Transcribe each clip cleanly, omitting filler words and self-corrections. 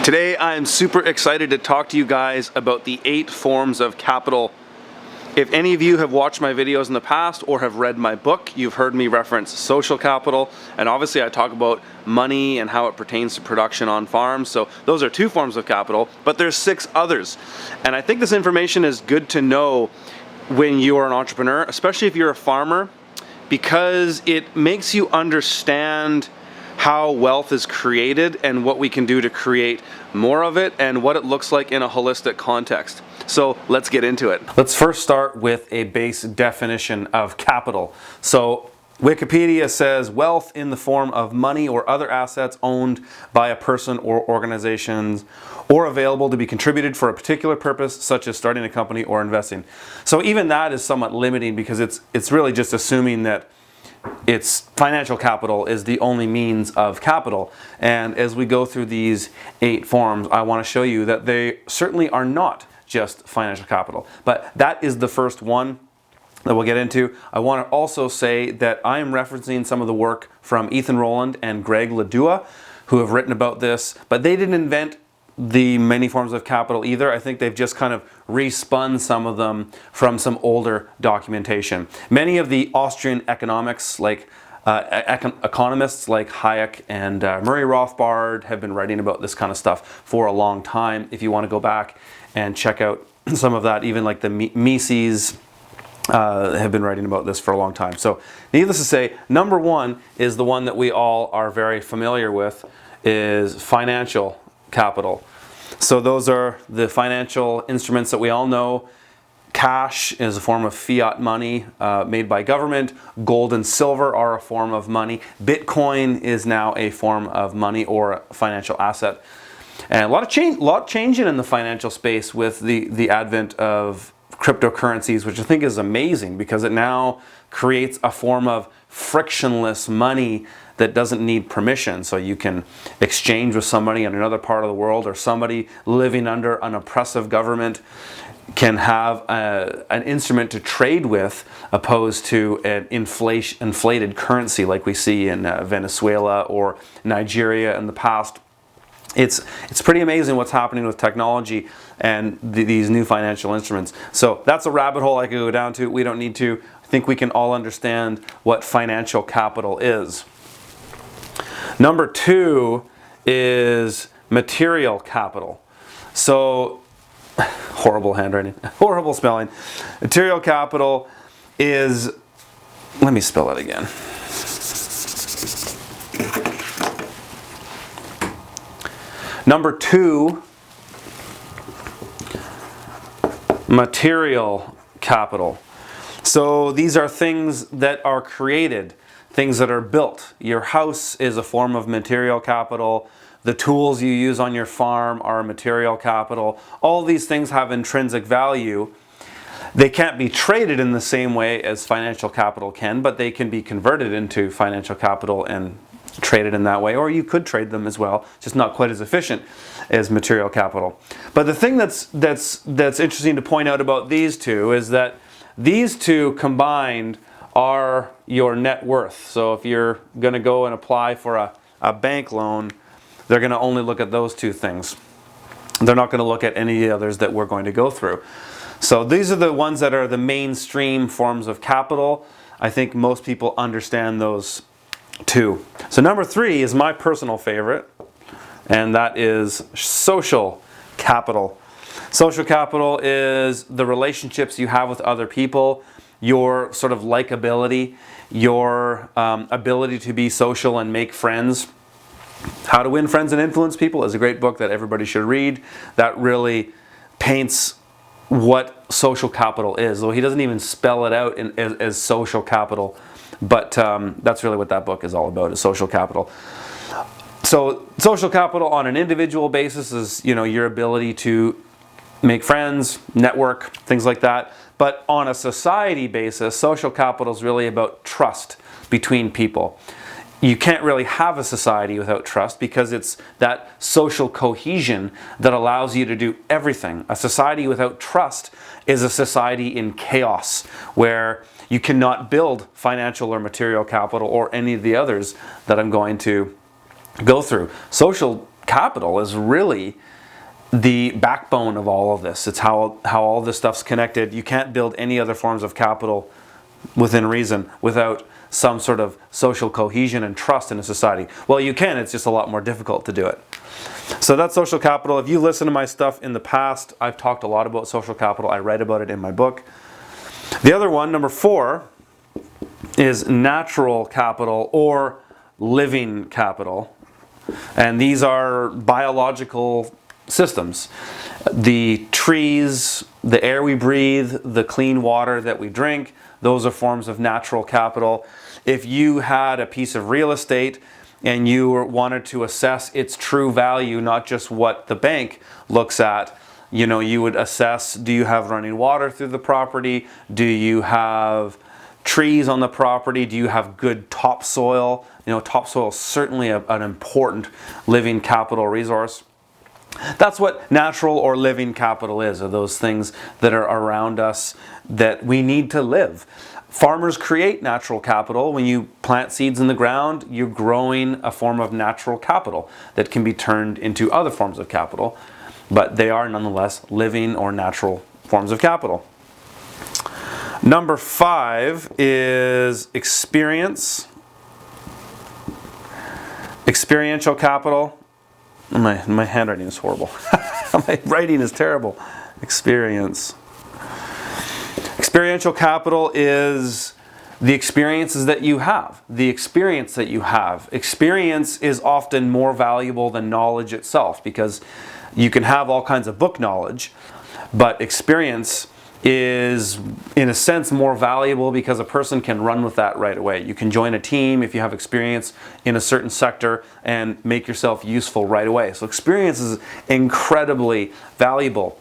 Today I'm super excited to talk to you guys about the 8 forms of capital. If any of you have watched my videos in the past or have read my book, you've heard me reference social capital, and obviously I talk about money and how it pertains to production on farms. So those are 2 forms of capital, but there's 6 others. And I think this information is good to know when you are an entrepreneur, especially if you're a farmer, because it makes you understand how wealth is created and what we can do to create more of it and what it looks like in a holistic context. So let's get into it. Let's first start with a base definition of capital. So Wikipedia says wealth in the form of money or other assets owned by a person or organizations or available to be contributed for a particular purpose, such as starting a company or investing. So even that is somewhat limiting because it's really just assuming that it's financial capital is the only means of capital. And as we go through these 8 forms, I want to show you that they certainly are not just financial capital. But that is the first one that we'll get into. I want to also say that I am referencing some of the work from Ethan Rowland and Greg Ledua, who have written about this, but they didn't invent the many forms of capital either. I think they've just kind of respun some of them from some older documentation. Many of the Austrian economics, like economists like Hayek and Murray Rothbard, have been writing about this kind of stuff for a long time. If you want to go back and check out some of that, even like the Mises have been writing about this for a long time. So needless to say, number 1 is the one that we all are very familiar with, is financial capital. So those are the financial instruments that we all know. Cash is a form of fiat money made by government. Gold and silver are a form of money. Bitcoin is now a form of money or a financial asset. And a lot changing in the financial space with the advent of cryptocurrencies, which I think is amazing because it now creates a form of frictionless money that doesn't need permission. So you can exchange with somebody in another part of the world, or somebody living under an oppressive government can have an instrument to trade with, opposed to an inflated currency like we see in Venezuela or Nigeria in the past. It's pretty amazing what's happening with technology and these new financial instruments. So that's a rabbit hole I could go down to. We don't need to. I think we can all understand what financial capital is. Number 2 is material capital. So, horrible handwriting, horrible spelling. Material capital is, let me spell it again. Number 2, material capital. So these are things that are created, things that are built. Your house is a form of material capital. The tools you use on your farm are material capital. All these things have intrinsic value. They can't be traded in the same way as financial capital can, but they can be converted into financial capital and traded in that way, or you could trade them as well, just not quite as efficient as material capital. But the thing that's interesting to point out about these 2 is that these 2 combined are your net worth. So if you're going to go and apply for a bank loan, they're going to only look at those 2 things. They're not going to look at any of the others that we're going to go through. So these are the ones that are the mainstream forms of capital. I think most people understand those 2. So number 3 is my personal favorite, and that is social capital. Social capital is the relationships you have with other people, your sort of likability, your ability to be social and make friends. How to Win Friends and Influence People is a great book that everybody should read. That really paints what social capital is. Though he doesn't even spell it out as social capital, but that's really what that book is all about, is social capital. So social capital on an individual basis is, your ability to make friends, network, things like that. But on a society basis, social capital is really about trust between people. You can't really have a society without trust because it's that social cohesion that allows you to do everything. A society without trust is a society in chaos where you cannot build financial or material capital or any of the others that I'm going to go through. Social capital is really the backbone of all of this. It's how all this stuff's connected. You can't build any other forms of capital within reason without some sort of social cohesion and trust in a society. Well, you can, it's just a lot more difficult to do it. So that's social capital. If you listen to my stuff in the past, I've talked a lot about social capital. I write about it in my book. The other one, number 4, is natural capital or living capital. And these are biological systems. The trees, the air we breathe, the clean water that we drink, those are forms of natural capital. If you had a piece of real estate and you wanted to assess its true value, not just what the bank looks at, you would assess, do you have running water through the property? Do you have trees on the property? Do you have good topsoil? Topsoil is certainly an important living capital resource. That's what natural or living capital is, are those things that are around us that we need to live. Farmers create natural capital. When you plant seeds in the ground, you're growing a form of natural capital that can be turned into other forms of capital, but they are nonetheless living or natural forms of capital. Number 5 is experience. Experiential capital. My handwriting is horrible. My writing is terrible. Experience. Experiential capital is the experiences that you have. The experience that you have. Experience is often more valuable than knowledge itself, because you can have all kinds of book knowledge, but experience is in a sense more valuable because a person can run with that right away. You can join a team if you have experience in a certain sector and make yourself useful right away. So experience is incredibly valuable.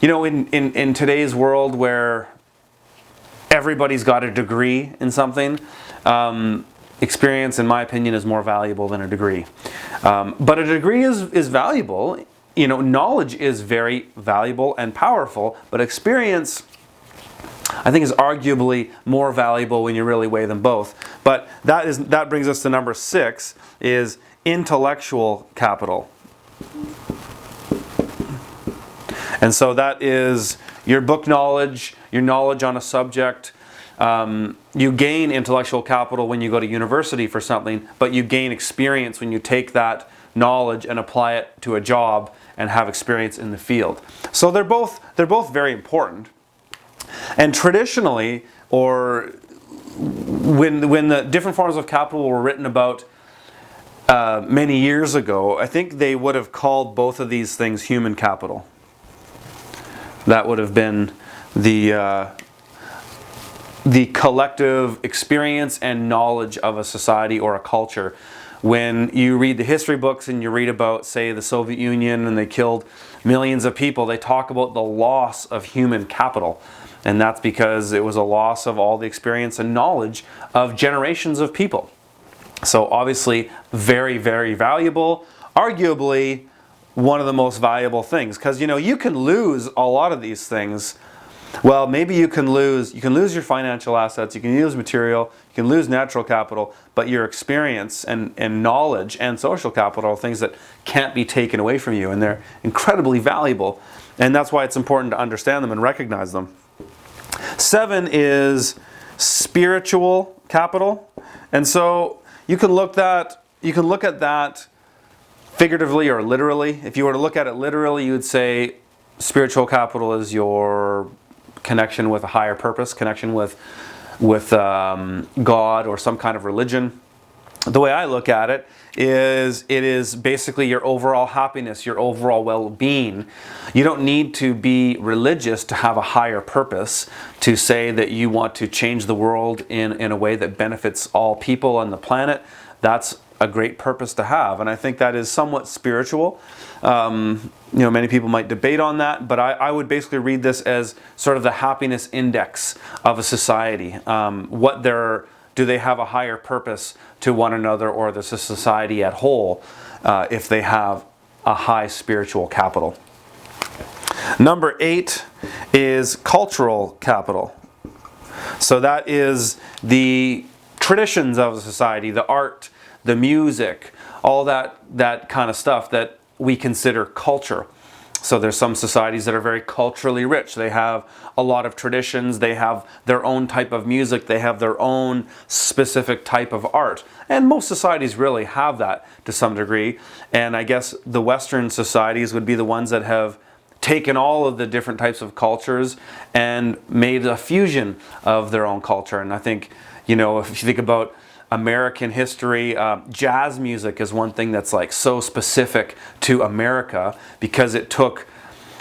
In today's world where everybody's got a degree in something, experience, in my opinion, is more valuable than a degree. But a degree is valuable. Knowledge is very valuable and powerful, but experience, I think, is arguably more valuable when you really weigh them both. But that brings us to number 6, is intellectual capital. And so that is your book knowledge, your knowledge on a subject. You gain intellectual capital when you go to university for something, but you gain experience when you take that knowledge and apply it to a job and have experience in the field. So they're both very important. And traditionally, or when the different forms of capital were written about many years ago, I think they would have called both of these things human capital. That would have been the collective experience and knowledge of a society or a culture. When you read the history books and you read about, say, the Soviet Union and they killed millions of people, they talk about the loss of human capital. And that's because it was a loss of all the experience and knowledge of generations of people. So obviously very, very valuable, arguably one of the most valuable things, because you can lose a lot of these things. Well, maybe you can lose your financial assets, you can lose material, you can lose natural capital, but your experience and knowledge and social capital are things that can't be taken away from you, and they're incredibly valuable. And that's why it's important to understand them and recognize them. 7 is spiritual capital. And so you can look at that figuratively or literally. If you were to look at it literally, you would say spiritual capital is your connection with a higher purpose, connection with God or some kind of religion. The way I look at it is basically your overall happiness, your overall well-being. You don't need to be religious to have a higher purpose, to say that you want to change the world in a way that benefits all people on the planet. That's a great purpose to have, and I think that is somewhat spiritual. Many people might debate on that, but I would basically read this as sort of the happiness index of a society. Do they have a higher purpose to one another or the society at whole if they have a high spiritual capital? Number 8 is cultural capital. So that is the traditions of a society, the art, the music, all that kind of stuff that we consider culture. So there's some societies that are very culturally rich. They have a lot of traditions, they have their own type of music, they have their own specific type of art. And most societies really have that to some degree. And I guess the Western societies would be the ones that have taken all of the different types of cultures and made a fusion of their own culture. And I think, you know, if you think about American history, jazz music is one thing that's like so specific to America because it took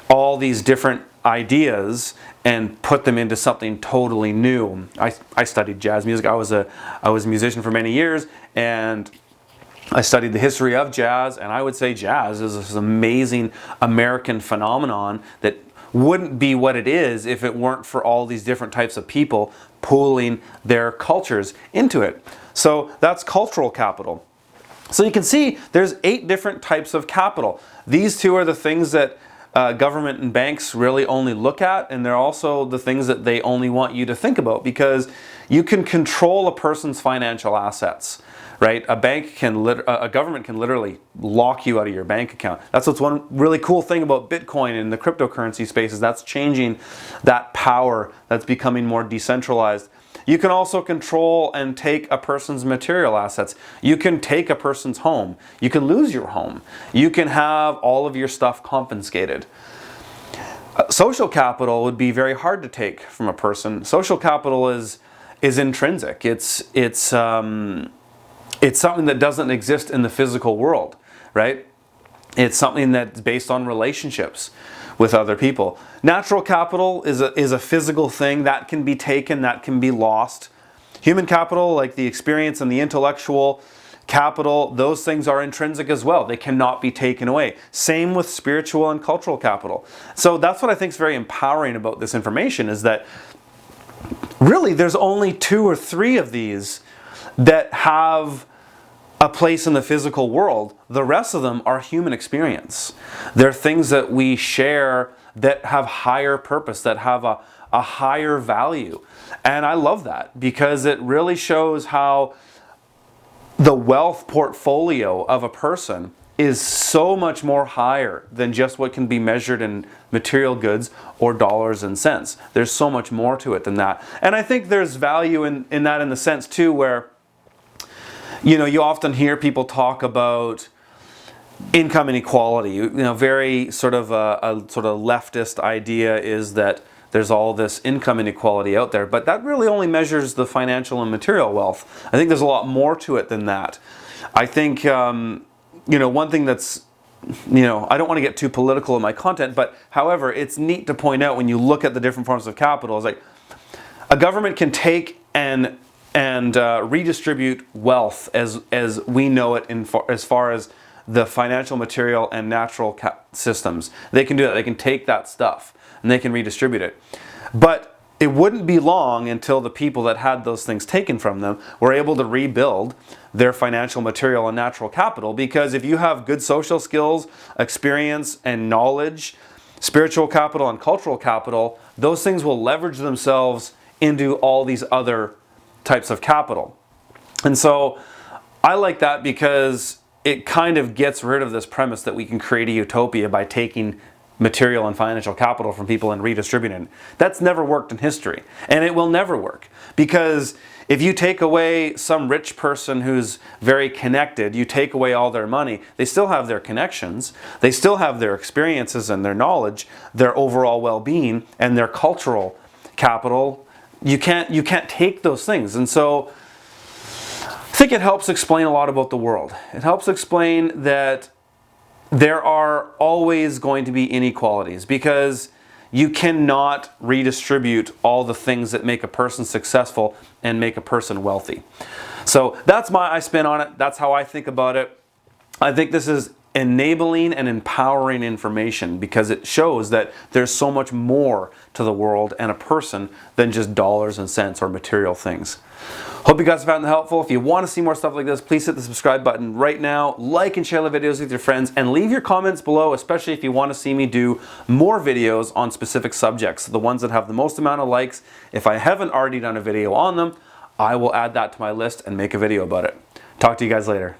all these different ideas and put them into something totally new. I studied jazz music. I was a musician for many years, and I studied the history of jazz, and I would say jazz is this amazing American phenomenon that wouldn't be what it is if it weren't for all these different types of people pooling their cultures into it. So that's cultural capital. So you can see there's 8 different types of capital. These 2 are the things that government and banks really only look at, and they're also the things that they only want you to think about, because you can control a person's financial assets. Right? A government can literally lock you out of your bank account. That's what's one really cool thing about Bitcoin and the cryptocurrency space, is that's changing that power, that's becoming more decentralized. You can also control and take a person's material assets. You can take a person's home. You can lose your home. You can have all of your stuff confiscated. Social capital would be very hard to take from a person. Social capital is intrinsic. It's something that doesn't exist in the physical world, right? It's something that's based on relationships with other people. Natural capital is a physical thing that can be taken, that can be lost. Human capital, like the experience and the intellectual capital, those things are intrinsic as well. They cannot be taken away. Same with spiritual and cultural capital. So that's what I think is very empowering about this information, is that really there's only 2 or 3 of these that have a place in the physical world. The rest of them are human experience. They're things that we share that have higher purpose, that have a higher value. And I love that, because it really shows how the wealth portfolio of a person is so much more higher than just what can be measured in material goods or dollars and cents. There's so much more to it than that. And I think there's value in that, in the sense too, where, you know, you often hear people talk about income inequality. You know, very sort of a sort of leftist idea is that there's all this income inequality out there, but that really only measures the financial and material wealth. I think there's a lot more to it than that. I think, you know, one thing that's, you know, I don't want to get too political in my content, but however, it's neat to point out when you look at the different forms of capital, is like a government can take and redistribute wealth as we know it as far as the financial, material, and natural systems. They can do that. They can take that stuff and they can redistribute it. But it wouldn't be long until the people that had those things taken from them were able to rebuild their financial, material, and natural capital. Because if you have good social skills, experience, and knowledge, spiritual capital and cultural capital, those things will leverage themselves into all these other types of capital. And so I like that, because it kind of gets rid of this premise that we can create a utopia by taking material and financial capital from people and redistributing it. That's never worked in history, and it will never work, because if you take away some rich person who's very connected, you take away all their money, they still have their connections, they still have their experiences and their knowledge, their overall well-being, and their cultural capital. You can't take those things. And so I think it helps explain a lot about the world. It helps explain that there are always going to be inequalities, because you cannot redistribute all the things that make a person successful and make a person wealthy. So that's my spin on it. That's how I think about it. I think this is enabling and empowering information, because it shows that there's so much more to the world and a person than just dollars and cents or material things. Hope you guys found it helpful. If you want to see more stuff like this, please hit the subscribe button right now. Like and share the videos with your friends, and leave your comments below, especially if you want to see me do more videos on specific subjects, the ones that have the most amount of likes. If I haven't already done a video on them, I will add that to my list and make a video about it. Talk to you guys later.